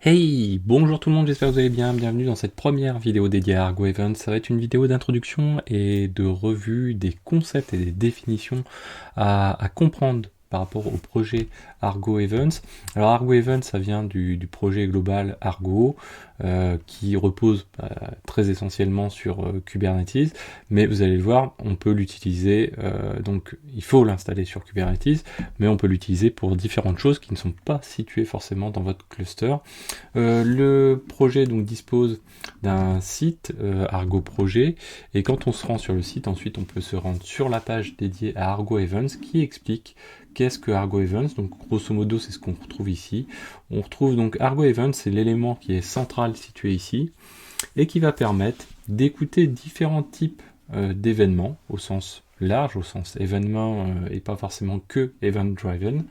Hey, bonjour tout le monde, j'espère que vous allez bien, bienvenue dans cette première vidéo dédiée à Argo Events. Ça va être une vidéo d'introduction et de revue des concepts et des définitions à comprendre par rapport au projet Argo Events. Alors Argo Events, ça vient du projet global Argo, qui repose très essentiellement sur Kubernetes, mais vous allez le voir, on peut l'utiliser, donc il faut l'installer sur Kubernetes, mais on peut l'utiliser pour différentes choses qui ne sont pas situées forcément dans votre cluster. Le projet donc dispose d'un site Argo Projet, et quand on se rend sur le site, ensuite on peut se rendre sur la page dédiée à Argo Events qui explique qu'est-ce que Argo Events. Donc grosso modo c'est ce qu'on retrouve ici. On retrouve donc Argo Events, c'est l'élément qui est central situé ici et qui va permettre d'écouter différents types d'événements au sens large, au sens événement et pas forcément que event driven.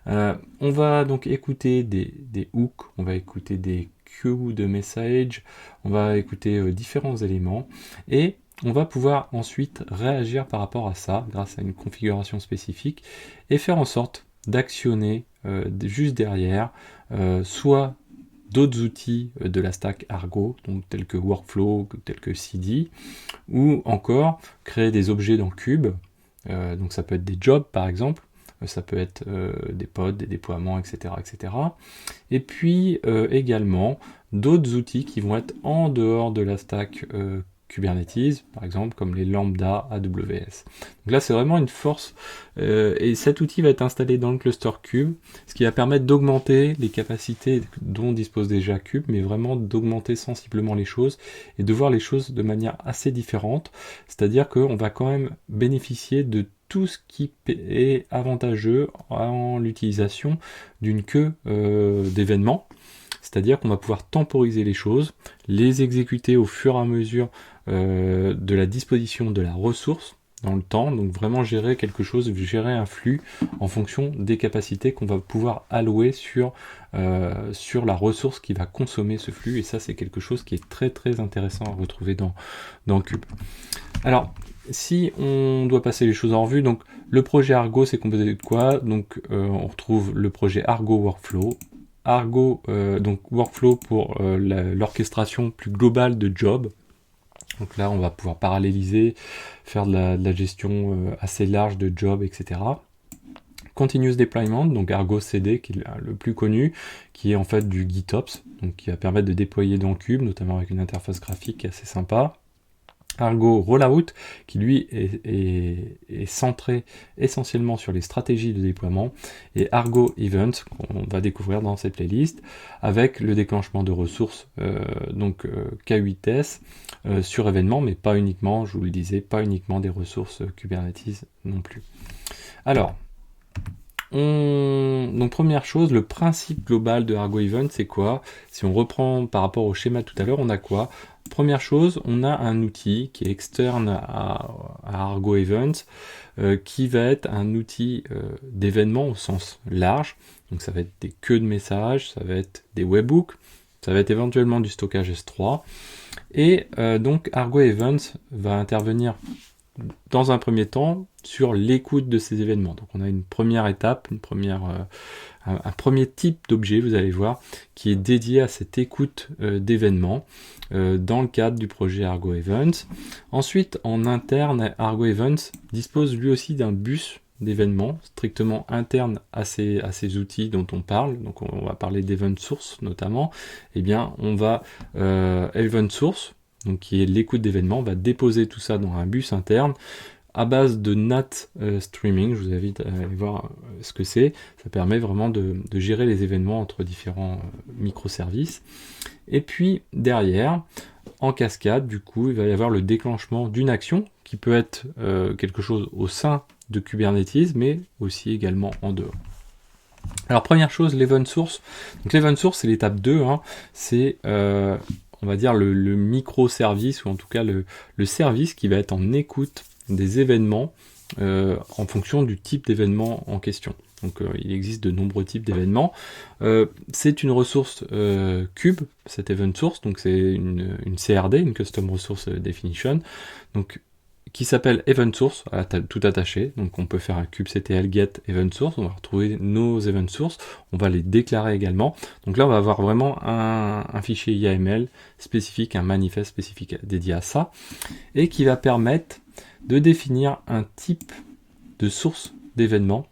On va donc écouter des hooks, on va écouter des queues de messages, on va écouter différents éléments et on va pouvoir ensuite réagir par rapport à ça grâce à une configuration spécifique et faire en sorte d'actionner juste derrière soit d'autres outils de la stack Argo, donc tels que Workflow, tels que CD, ou encore créer des objets dans Cube. Donc ça peut être des jobs par exemple, ça peut être des pods, des déploiements, etc. etc. Et puis également d'autres outils qui vont être en dehors de la stack Kubernetes, par exemple comme les Lambda AWS. Donc là c'est vraiment une force, et cet outil va être installé dans le cluster Kube, ce qui va permettre d'augmenter les capacités dont dispose déjà Kube, mais vraiment d'augmenter sensiblement les choses et de voir les choses de manière assez différente, c'est-à-dire qu'on va quand même bénéficier de tout ce qui est avantageux en l'utilisation d'une queue d'événements, c'est-à-dire qu'on va pouvoir temporiser les choses, les exécuter au fur et à mesure de la disposition de la ressource dans le temps, donc vraiment gérer quelque chose, gérer un flux en fonction des capacités qu'on va pouvoir allouer sur la ressource qui va consommer ce flux, et ça c'est quelque chose qui est très très intéressant à retrouver dans Cube. Alors, si on doit passer les choses en revue, donc le projet Argo c'est composé de quoi? Donc on retrouve le projet Argo Workflow, Argo donc Workflow pour l'orchestration plus globale de jobs. Donc là on va pouvoir paralléliser, faire de la gestion assez large de jobs, etc. Continuous Deployment, donc Argo CD qui est le plus connu, qui est en fait du GitOps, donc qui va permettre de déployer dans Cube, notamment avec une interface graphique assez sympa. Argo Rollout, qui lui est centré essentiellement sur les stratégies de déploiement, et Argo Event, qu'on va découvrir dans cette playlist, avec le déclenchement de ressources, donc K8S, sur événement, mais pas uniquement, je vous le disais, pas uniquement des ressources Kubernetes non plus. Alors, donc première chose, le principe global de Argo Event, c'est quoi? Si on reprend par rapport au schéma tout à l'heure, on a quoi? Première chose, on a un outil qui est externe à Argo Events, qui va être un outil d'événement au sens large. Donc ça va être des queues de messages, ça va être des webhooks, ça va être éventuellement du stockage S3. Et donc Argo Events va intervenir dans un premier temps sur l'écoute de ces événements. Donc on a une première étape, un premier type d'objet, vous allez voir, qui est dédié à cette écoute d'événements dans le cadre du projet Argo Events. Ensuite, en interne, Argo Events dispose lui aussi d'un bus d'événements strictement interne à ces outils dont on parle. Donc on va parler d'event source notamment. Eh bien, on va event source, donc qui est l'écoute d'événements, on va déposer tout ça dans un bus interne à base de NAT streaming. Je vous invite à aller voir ce que c'est. Ça permet vraiment de gérer les événements entre différents microservices. Et puis derrière, en cascade, du coup, il va y avoir le déclenchement d'une action qui peut être quelque chose au sein de Kubernetes, mais aussi également en dehors. Alors première chose, l'event source. Donc l'event source, c'est l'étape 2, hein. C'est on va dire le microservice, ou en tout cas le service qui va être en écoute des événements en fonction du type d'événement en question. Donc il existe de nombreux types d'événements. C'est une ressource Kube, cette event source, donc c'est une CRD, une Custom Resource Definition, donc qui s'appelle event source, tout attaché. Donc on peut faire un kubectl get event source, on va retrouver nos event source, on va les déclarer également. Donc là on va avoir vraiment un fichier YAML spécifique, un manifeste spécifique dédié à ça, et qui va permettre de définir un type de source d'événements.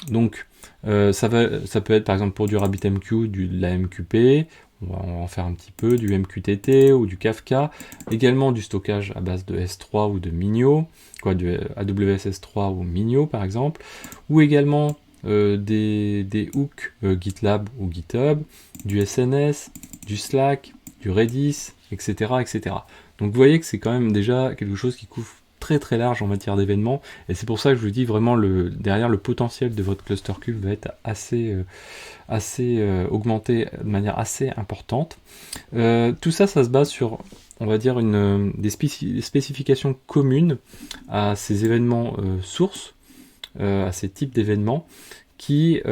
Donc ça peut être par exemple pour du RabbitMQ, de la MQP, on va en faire un petit peu, du MQTT ou du Kafka, également du stockage à base de S3 ou de Minio, du AWS S3 ou Minio par exemple, ou également des hooks GitLab ou GitHub, du SNS, du Slack, du Redis, etc., etc. Donc vous voyez que c'est quand même déjà quelque chose qui couvre très très large en matière d'événements, et c'est pour ça que je vous dis vraiment derrière le potentiel de votre cluster cube va être assez augmenté de manière assez importante. Tout ça se base sur, on va dire, des spécifications communes à ces événements sources, à ces types d'événements, qui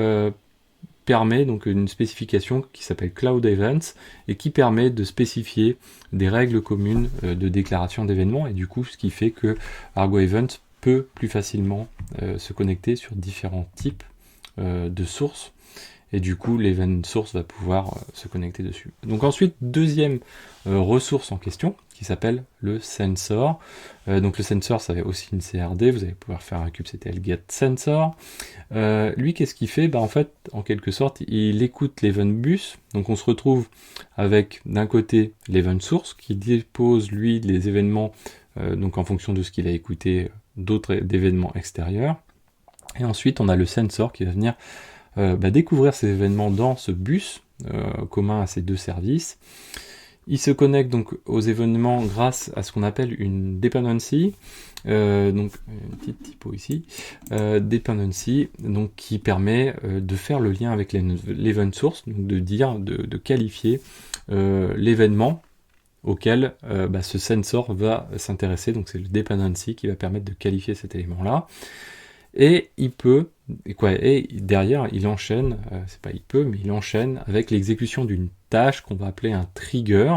permet donc une spécification qui s'appelle Cloud Events et qui permet de spécifier des règles communes de déclaration d'événements, et du coup ce qui fait que Argo Events peut plus facilement se connecter sur différents types de sources, et du coup l'event source va pouvoir se connecter dessus. Donc ensuite, deuxième ressource en question qui s'appelle le sensor. Donc le sensor, ça va aussi une CRD, vous allez pouvoir faire un kubectl get sensor. Lui, qu'est-ce qu'il fait? En fait, en quelque sorte, il écoute l'event bus. Donc on se retrouve avec d'un côté l'event source qui dépose lui les événements donc en fonction de ce qu'il a écouté d'événements extérieurs. Et ensuite on a le sensor qui va venir découvrir ces événements dans ce bus commun à ces deux services. Il se connecte donc aux événements grâce à ce qu'on appelle une dependency, donc une petite typo ici, dependency, donc qui permet de faire le lien avec l'event source, donc de qualifier l'événement auquel ce sensor va s'intéresser. Donc c'est le dependency qui va permettre de qualifier cet élément-là. Et derrière, il enchaîne, il enchaîne avec l'exécution d'une tâche qu'on va appeler un trigger.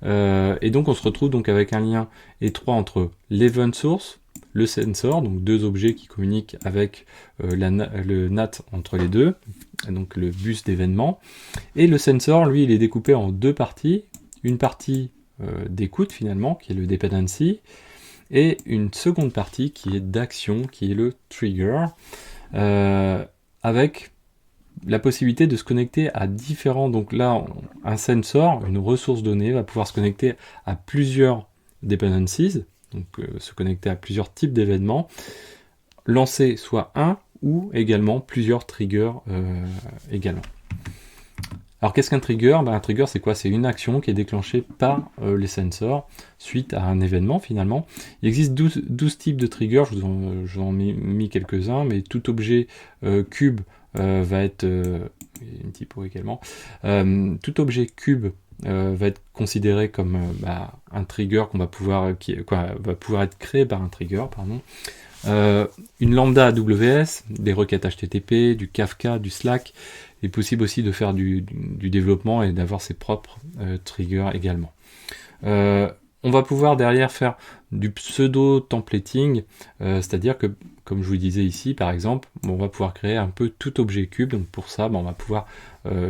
Et donc on se retrouve donc avec un lien étroit entre l'event source, le sensor, donc deux objets qui communiquent avec le NAT entre les deux, donc le bus d'événements. Et le sensor, lui, il est découpé en deux parties. Une partie d'écoute finalement, qui est le dependency, et une seconde partie qui est d'action, qui est le trigger, avec la possibilité de se connecter à différents, donc là, un sensor, une ressource donnée, va pouvoir se connecter à plusieurs dependencies, donc se connecter à plusieurs types d'événements, lancer soit un ou également plusieurs triggers également. Alors qu'est-ce qu'un trigger? Un trigger, c'est quoi? C'est une action qui est déclenchée par les sensors suite à un événement finalement. Il existe 12 types de triggers, je vous en ai mis quelques-uns, mais tout objet cube va être, une typo également, tout objet cube va être considéré comme un trigger va pouvoir être créé par un trigger, pardon. Une lambda AWS, des requêtes HTTP, du Kafka, du Slack. Il est possible aussi de faire du développement et d'avoir ses propres triggers également. On va pouvoir derrière faire du pseudo-templating, c'est-à-dire que, comme je vous disais ici, par exemple, on va pouvoir créer un peu tout objet cube. Donc pour ça, on va pouvoir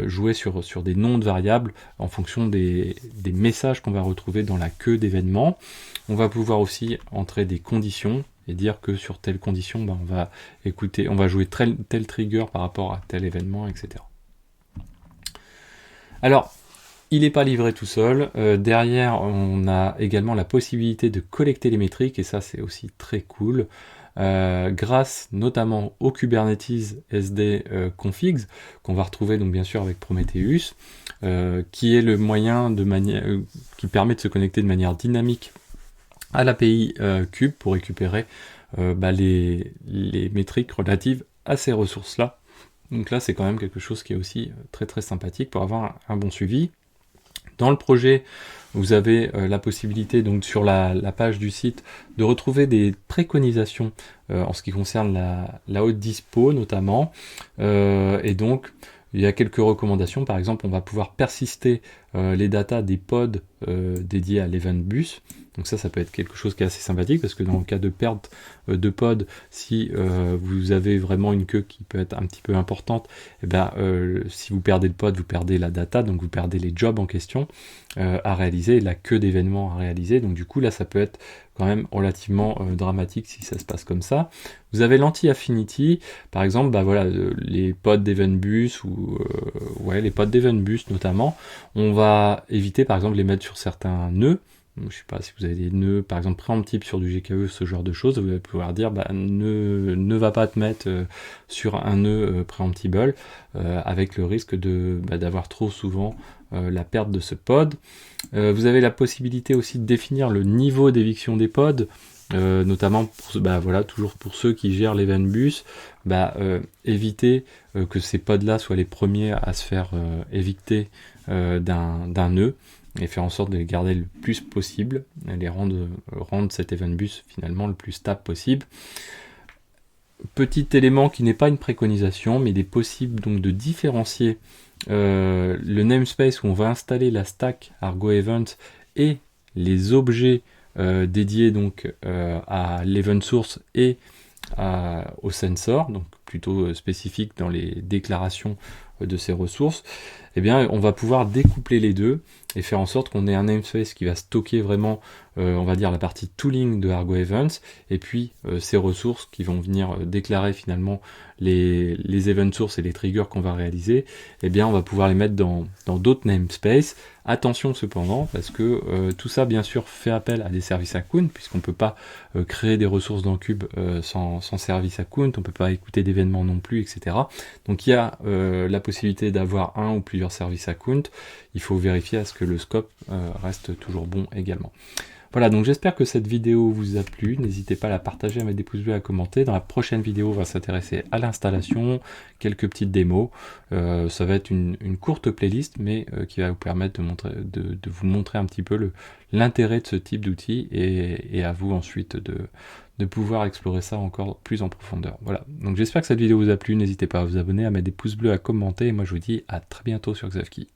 jouer sur des noms de variables en fonction des messages qu'on va retrouver dans la queue d'événements. On va pouvoir aussi entrer des conditions et dire que sur telle condition, on va jouer tel trigger par rapport à tel événement, etc. Alors, il n'est pas livré tout seul. Derrière, on a également la possibilité de collecter les métriques, et ça, c'est aussi très cool. Grâce notamment au Kubernetes SD configs, qu'on va retrouver donc bien sûr avec Prometheus, qui est le moyen qui permet de se connecter de manière dynamique à l'API Kube pour récupérer les métriques relatives à ces ressources-là. Donc là, c'est quand même quelque chose qui est aussi très très sympathique pour avoir un bon suivi. Dans le projet, vous avez la possibilité, donc sur la page du site, de retrouver des préconisations en ce qui concerne la haute dispo notamment. Et donc, il y a quelques recommandations. Par exemple, on va pouvoir persister les datas des pods dédiés à l'event bus. Donc ça peut être quelque chose qui est assez sympathique, parce que dans le cas de perte de pod, si vous avez vraiment une queue qui peut être un petit peu importante, et ben, si vous perdez le pod, vous perdez la data, donc vous perdez les jobs en question à réaliser, la queue d'événements à réaliser. Donc du coup là ça peut être quand même relativement dramatique si ça se passe comme ça. Vous avez l'anti-affinity, par exemple, bah voilà, les pods d'event bus ou ouais, les pods d'event bus notamment, on va éviter par exemple les mettre sur certains nœuds. Donc, je sais pas si vous avez des nœuds par exemple préemptibles sur du GKE, ce genre de choses, vous allez pouvoir dire bah, ne va pas te mettre sur un nœud préemptible avec le risque de d'avoir trop souvent la perte de ce pod. Vous avez la possibilité aussi de définir le niveau d'éviction des pods, notamment pour, voilà, toujours pour ceux qui gèrent l'event bus, éviter que ces pods là soient les premiers à se faire évicter d'un nœud, et faire en sorte de les garder le plus possible, et les rendre cet event bus finalement le plus stable possible. Petit élément qui n'est pas une préconisation, mais il est possible donc de différencier le namespace où on va installer la stack Argo Event et les objets dédiés donc à l'event source et au sensor, donc plutôt spécifique dans les déclarations de ces ressources. Eh bien, on va pouvoir découpler les deux et faire en sorte qu'on ait un namespace qui va stocker vraiment, on va dire, la partie tooling de Argo Events, et puis ces ressources qui vont venir déclarer finalement les event sources et les triggers qu'on va réaliser. Eh bien, on va pouvoir les mettre dans d'autres namespaces. Attention cependant, parce que tout ça, bien sûr, fait appel à des services account, puisqu'on ne peut pas créer des ressources dans Cube sans service account, on ne peut pas écouter d'événements non plus, etc. Donc il y a la possibilité d'avoir un ou plusieurs services account. Il faut vérifier à ce que le scope reste toujours bon également. Voilà, donc j'espère que cette vidéo vous a plu. N'hésitez pas à la partager, à mettre des pouces bleus, à commenter. Dans la prochaine vidéo, on va s'intéresser à l'installation, quelques petites démos. Ça va être une courte playlist, mais qui va vous permettre de vous montrer un petit peu l'intérêt de ce type d'outil, et à vous ensuite de pouvoir explorer ça encore plus en profondeur. Voilà, donc j'espère que cette vidéo vous a plu. N'hésitez pas à vous abonner, à mettre des pouces bleus, à commenter. Et moi, je vous dis à très bientôt sur Xavki.